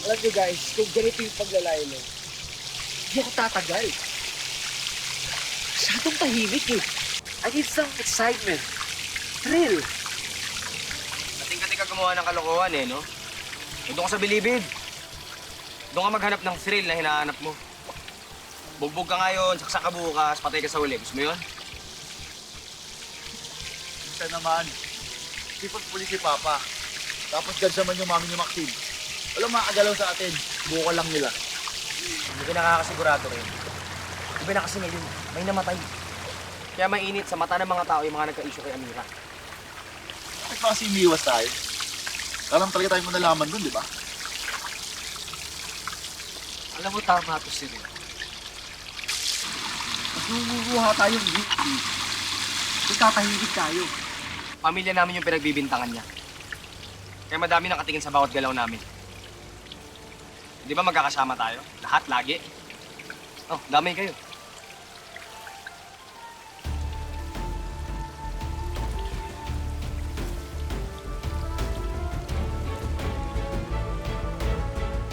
Alam nyo guys, kung ganito yung paglalaylo, hindi ako tatagal. Masyadong tahimik eh. I need some excitement. Thrill. Kating-kating ka gumawa ng kalokohan eh, no? Doon ka sa bilibid. Doon ka maghanap ng thrill na hinahanap mo. Bugbog ka ngayon, saksak ka bukas, patay ka sa uli. Gusto mo yun? Minsan naman, sipag pulis si Papa. Tapos dyan naman yung mami ni Maxine. Walang makagalaw sa atin. Buko lang nila. Hindi ka nakakasigurado rin. Iba na kasi ngayon, may namatay. Kaya mainit sa mata ng mga tao yung mga nagka-issue kay Amira. Bakit pa kasi umiiwas tayo? Alam talaga tayo manalaman dun, di ba? Alam mo, tama to si Rin. Mas nunguha tayong guilty. Kung tatahimik tayo. Pamilya namin yung pinagbibintangan niya. Kaya madami nakatingin sa bawat galaw namin. Di ba magkakasama tayo? Lahat, lagi. Oh, damay kayo.